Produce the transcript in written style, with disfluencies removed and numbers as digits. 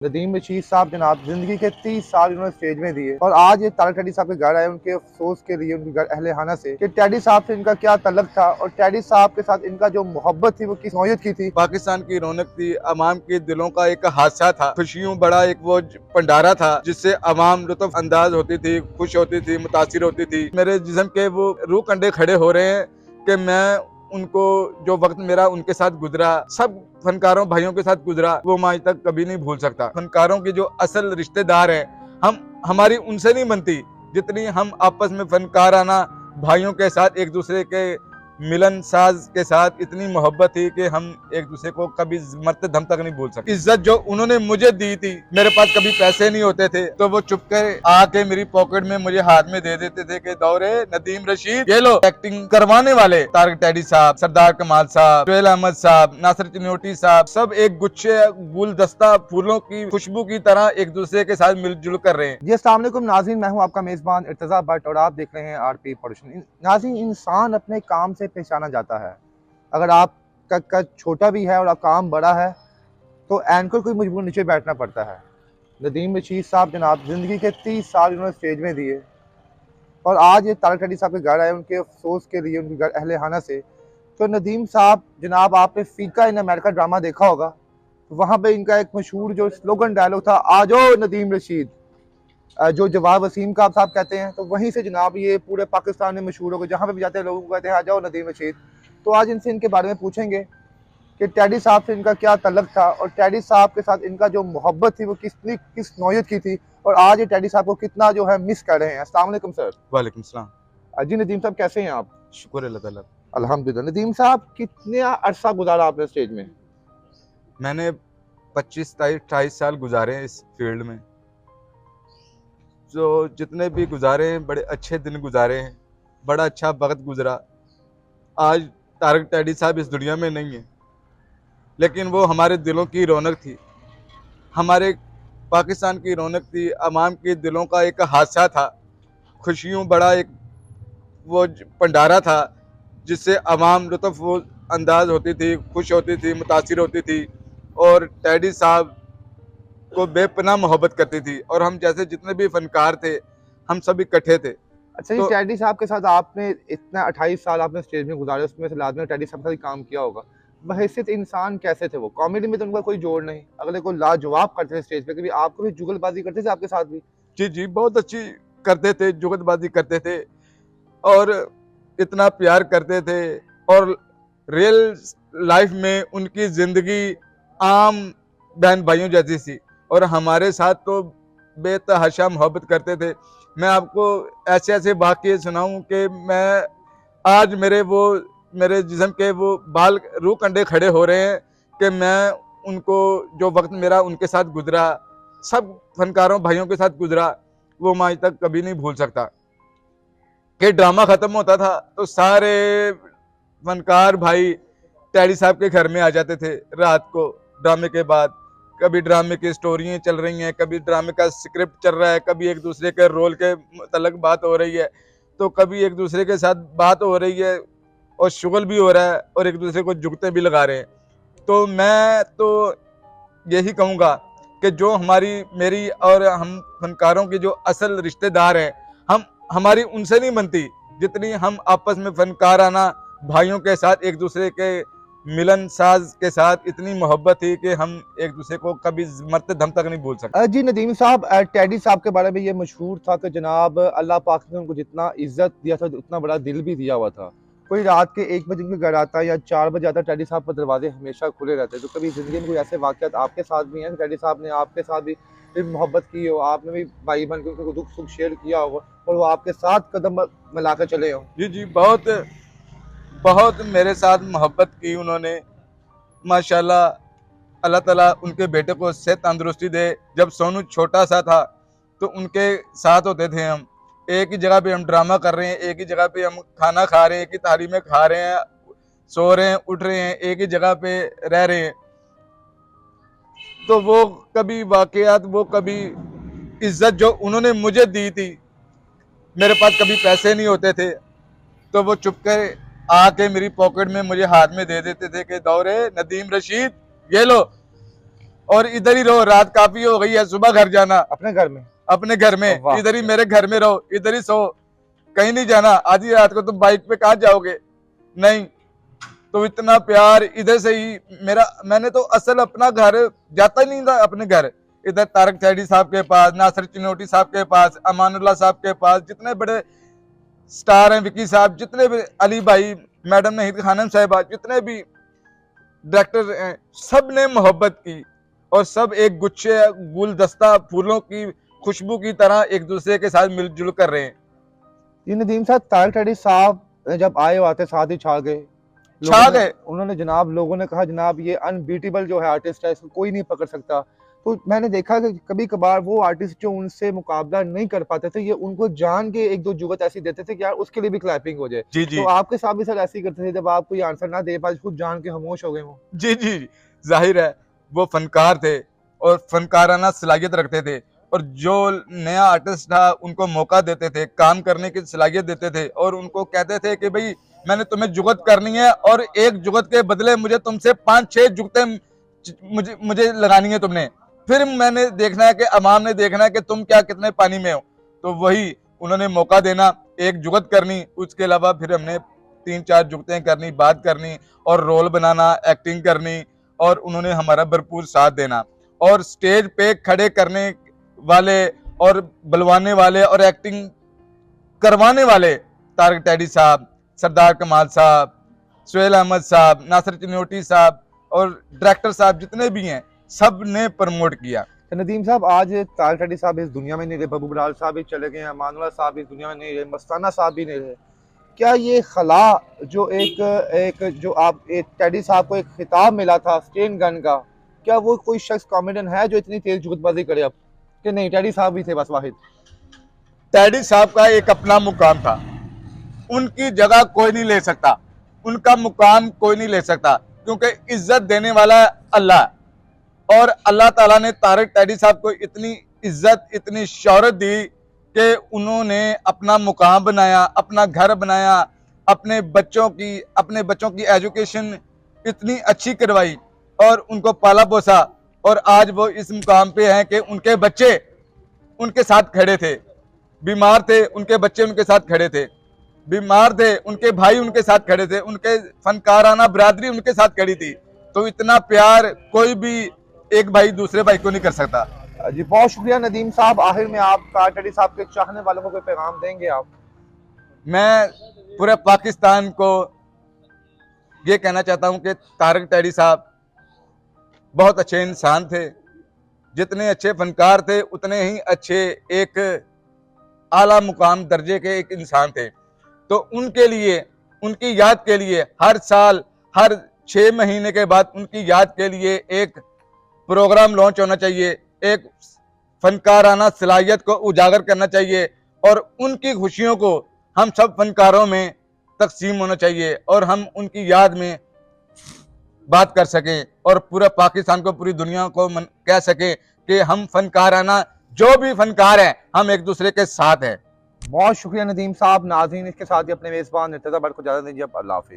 नदीम रशीद साहब जनाब जिंदगी के 30 साल इन्होंने स्टेज में दिए और आज ये तारक टैडी साहब के घर आए उनके अफसोस के लिए उनके घर अहले खाना से कि टैडी साहब से इनका क्या तल्लक था और टैडी साहब के साथ इनका जो मोहब्बत थी वो किस नौयत की थी। पाकिस्तान की रौनक थी, अवाम के दिलों का एक हादसा था, खुशियों बड़ा एक वो भंडारा था जिससे अवाम लुत्फ अंदाज होती थी, खुश होती थी, मुतासिर होती थी। मेरे जिस्म के वो रूह कंडे खड़े हो रहे हैं कि मैं उनको जो वक्त मेरा उनके साथ गुजरा, सब फनकारों भाइयों के साथ गुजरा, वो मैं आज तक कभी नहीं भूल सकता। फनकारों के जो असल रिश्तेदार हैं, हमारी उनसे नहीं बनती जितनी हम आपस में फनकाराना भाइयों के साथ एक दूसरे के मिलन साज के साथ इतनी मोहब्बत थी कि हम एक दूसरे को कभी मरते दम तक नहीं भूल सकते। इज्जत जो उन्होंने मुझे दी थी, मेरे पास कभी पैसे नहीं होते थे तो वो चुप कर आके मेरी पॉकेट में मुझे हाथ में दे देते थे कि दौरे नदीम रशीद ये लो। एक्टिंग करवाने वाले तारक टैडी साहब, सरदार कमाल साहब, जोएल अहमद साहब, नासिर चिन्योटी साहब, सब एक गुच्छे गुलदस्ता फूलों की खुशबू की तरह एक दूसरे के साथ मिलजुल कर रहे हैं। जी अस्सलाम वालेकुम नाज़रीन, मैं हूं आपका मेज़बान इर्तज़ा भट्ट और आप देख रहे हैं आरपी प्रोडक्शन। नाज़रीन, इंसान अपने काम से पहचाना जाता है। अगर आपका कद छोटा भी है और आप काम बड़ा है तो एंकर को मजबूर नीचे बैठना पड़ता है। नदीम रशीद साहब जनाब जिंदगी के 30 साल इन्होंने स्टेज में दिए और आज ये तारक टैडी साहब के घर आए उनके अफसोस के लिए उनके घर अहले खाना से। तो नदीम साहब जनाब, आपने फीका इन अमेरिका ड्रामा देखा होगा, वहाँ पे इनका एक मशहूर जो स्लोगन डायलॉग था, आ जाओ नदीम रशीद, जो जवाब वसीम का साहब कहते हैं, तो वहीं से जनाब ये पूरे पाकिस्तान में मशहूर हो गए। जहाँ पे भी जाते हैं लोगों को कहते हैं आ जाओ नदीम रशीद। तो आज इनसे इनके बारे में पूछेंगे कि टैडी साहब से इनका क्या तल्लक था और टैडी साहब के साथ इनका जो मोहब्बत थी वो किस नौयत की थी और आज ये टैडी साहब को कितना जो है मिस कर रहे हैं। अस्सलाम वालेकुम सर। वालेकुम सलाम। जी नदीम साहब, कैसे हैं आप? शुक्र अल्लाह ताला। अल्हम्दुलिल्लाह। नदीम साहब, कितने अरसा गुजारा आपने स्टेज में? मैंने 25-28 साल गुजारे हैं इस फील्ड में। जो जितने भी गुजारे हैं बड़े अच्छे दिन गुजारे हैं, बड़ा अच्छा वक्त गुजरा। आज तारक टैडी साहब इस दुनिया में नहीं है, लेकिन वो हमारे दिलों की रौनक थी, हमारे पाकिस्तान की रौनक थी, अवाम के दिलों का एक हादसा था, खुशियों बड़ा एक वो भंडारा था जिससे अवाम लुत्फ अंदाज होती थी, खुश होती थी, मुतासिर होती थी और टैडी साहब को बेपनाह मोहब्बत करती थी। और हम जैसे जितने भी फनकार थे हम सब इकट्ठे थे। अच्छा, ये तो टैडी साहब के साथ आपने इतना 28 साल आपने स्टेज में गुजारे, उसमें से लाजमी टैडी साहब के साथ ही काम किया होगा। बहैसियत इंसान कैसे थे वो? कॉमेडी में तो उनका कोई जोड़ नहीं, अगले को लाजवाब करते थे स्टेज पे। कभी आपको भी जुगलबाजी करते थे आपके साथ भी? जी जी, बहुत अच्छी करते थे, जुगतबाजी करते थे और इतना प्यार करते थे। और रियल लाइफ में उनकी ज़िंदगी आम बहन भाइयों जैसी थी और हमारे साथ तो बेतहाशा मोहब्बत करते थे। मैं आपको ऐसे ऐसे वाक़ये सुनाऊं कि मैं आज मेरे जिस्म के वो बाल रूह कंडे खड़े हो रहे हैं कि मैं उनको जो वक्त मेरा उनके साथ गुजरा, सब फनकारों भाइयों के साथ गुजरा, वो मैं आज तक कभी नहीं भूल सकता। कि ड्रामा ख़त्म होता था तो सारे फनकार भाई टैडी साहब के घर में आ जाते थे रात को ड्रामे के बाद। कभी ड्रामे की स्टोरियाँ चल रही हैं, कभी ड्रामे का स्क्रिप्ट चल रहा है, कभी एक दूसरे के रोल के मुतल्लिक़ बात हो रही है, तो कभी एक दूसरे के साथ बात हो रही है और शुगल भी हो रहा है और एक दूसरे को जुगते भी लगा रहे हैं। तो मैं तो यही कहूँगा कि जो मेरी और हम फनकारों के जो असल रिश्तेदार हैं, हमारी उनसे नहीं बनती जितनी हम आपस में फनकाराना भाइयों के साथ एक दूसरे के मिलन साज के साथ इतनी मोहब्बत थी कि हम एक दूसरे को कभी मरते दम तक नहीं भूल सकते। जी नदीम साहब, टैडी साहब के बारे में ये मशहूर था कि जनाब अल्लाह पाक ने उनको जितना इज्जत दिया था उतना बड़ा दिल भी दिया हुआ था। कोई रात के 1 बजे उनके घर आता या 4 बजे आता, टैडी साहब के दरवाजे हमेशा खुले रहते। तो कभी ज़िंदगी में कोई ऐसे वाक़यात आपके साथ भी हैं, टैडी साहब ने आपके साथ भी मोहब्बत की हो, आपने भी भाई बन के उनको दुख सुख शेयर किया हो और वो आपके साथ कदम मिलाकर चले हों? जी जी, बहुत बहुत मेरे साथ मोहब्बत की उन्होंने। माशाल्लाह, अल्लाह ताला उनके बेटे को सेहत तंदुरुस्ती दे। जब सोनू छोटा सा था तो उनके साथ होते थे हम, एक ही जगह पे हम ड्रामा कर रहे हैं, एक ही जगह पे हम खाना खा रहे हैं, एक ही थाली में खा रहे हैं, सो रहे हैं, उठ रहे हैं, एक ही जगह पे रह रहे हैं। तो वो कभी वाकयात, वो कभी इज्जत जो उन्होंने मुझे दी थी, मेरे पास कभी पैसे नहीं होते थे तो वो चुप कर आके मेरी पॉकेट में मुझे हाथ में दे देते थे कि दौरे नदीम रशीद ये लो। और इधर ही रहो, रात काफी हो गई है, सुबह घर जाना, अपने घर में? अपने घर में, वाह। इधर ही मेरे घर में रहो, इधर ही सो, कहीं नहीं जाना। आधी रात को तुम बाइक पे कहाँ जाओगे? नहीं। तो इतना प्यार इधर से ही मैंने तो असल अपना घर जाता ही नहीं था, अपने घर इधर तारक चैडी साहब के पास, नासिर चिनोटी साहब के पास, अमानुल्लाह साहब के पास, जितने बड़े स्टार हैं, विकी साहब, जितने भी, अली भाई, मैडम नहीद खानम साहिबा, जितने भी डायरेक्टर हैं, सब ने मोहब्बत की और सब एक गुच्छे गुलदस्ता फूलों की खुशबू की तरह एक दूसरे के साथ मिलजुल कर रहे हैं। ये नदीम साहब, तारक चैडी साहब जब आए आते साथ ही छा गए, उन्होंने जनाब, लोगों ने कहा जनाब ये अनबीटेबल जो है आर्टिस्ट है, इसको कोई नहीं पकड़ सकता। तो मैंने देखा कि कभी कभार वो आर्टिस्ट जो उनसे मुकाबला नहीं कर पाते थे, ये उनको जान के एक दो जुगत ऐसी देते थे कि यार उसके लिए भी क्लैपिंग हो जाए। जी जी। तो आपके साथ भी सर ऐसे ही करते थे, जब आप कोई आंसर ना दे पाए खुद जान के खामोश हो गए वो? जी जी, जाहिर है वो फनकार थे और फनकाराना सलाहियत रखते थे, और जो नया आर्टिस्ट था उनको मौका देते थे, काम करने की सलाहियत देते थे, और उनको कहते थे कि भाई मैंने तुम्हें जुगत करनी है और एक जुगत के बदले मुझे तुमसे 5-6 जुगतें मुझे लगानी है तुमने। फिर मैंने देखना है कि अवाम ने देखना है कि तुम क्या कितने पानी में हो। तो वही उन्होंने मौका देना, एक जुगत करनी, उसके अलावा फिर हमने 3-4 जुगतें करनी, बात करनी और रोल बनाना, एक्टिंग करनी, और उन्होंने हमारा भरपूर साथ देना। और स्टेज पे खड़े करने वाले और बुलवाने वाले और एक्टिंग करवाने वाले तारक चैडी साहब, सरदार कमाल साहब, सुहेल अहमद साहब, नासिर चिनोटी साहब और डायरेक्टर साहब जितने भी हैं, सब ने प्रमोट किया। तो नदीम साहब, आज तारक चैडी साहब इस दुनिया में नहीं रहे, बबू बराल साहब भी चले गए हैं, अमानुल्लाह साहब इस दुनिया में नहीं रहे, मस्ताना साहब भी नहीं रहे। क्या ये खला जो एक जो आप चैडी साहब को एक खिताब मिला था स्टेन गन का, क्या वो कोई शख्स कॉमेडियन है जो इतनी तेज जुगतबाजी करे अब, कि नहीं चैडी साहब भी थे बस वाहिद? चैडी साहब का एक अपना मुकाम था, उनकी जगह कोई नहीं ले सकता, उनका मुकाम कोई नहीं ले सकता, क्योंकि इज्जत देने वाला अल्लाह, और अल्लाह ताला ने तारक चैडी साहब को इतनी इज्जत, इतनी शोहरत दी कि उन्होंने अपना मुकाम बनाया, अपना घर बनाया, अपने बच्चों की एजुकेशन इतनी अच्छी करवाई और उनको पाला पोसा, और आज वो इस मुकाम पे हैं कि उनके बच्चे उनके साथ खड़े थे, बीमार थे उनके बच्चे उनके साथ खड़े थे, बीमार थे उनके भाई उनके साथ खड़े थे, उनके फनकाराना बिरादरी उनके साथ खड़ी थी। तो इतना प्यार कोई भी एक भाई दूसरे भाई को नहीं कर सकता। जी बहुत शुक्रिया नदीम साहब। आखिर में आप तारक चैडी साहब के चाहने वालों को कोई पैगाम देंगे आप? मैं पूरे पाकिस्तान को ये कहना चाहता हूं कि तारक चैडी साहब बहुत अच्छे इंसान थे, जितने अच्छे फनकार थे उतने ही अच्छे एक आला मुकाम दर्जे के एक इंसान थे। तो उनके लिए, उनकी याद के लिए हर साल, हर 6 महीने के बाद उनकी याद के लिए एक प्रोग्राम लॉन्च होना चाहिए, एक फनकाराना सलाहियत को उजागर करना चाहिए, और उनकी खुशियों को हम सब फनकारों में तकसीम होना चाहिए, और हम उनकी याद में बात कर सकें और पूरा पाकिस्तान को, पूरी दुनिया को कह सकें कि हम फनकाराना, जो भी फनकार हैं, हम एक दूसरे के साथ हैं। बहुत शुक्रिया नदीम साहब। नाज़रीन, इसके साथ ही अपने मेज़बान इर्तज़ा भट्ट को इजाज़त दीजिए। अल्लाह हाफ़िज़।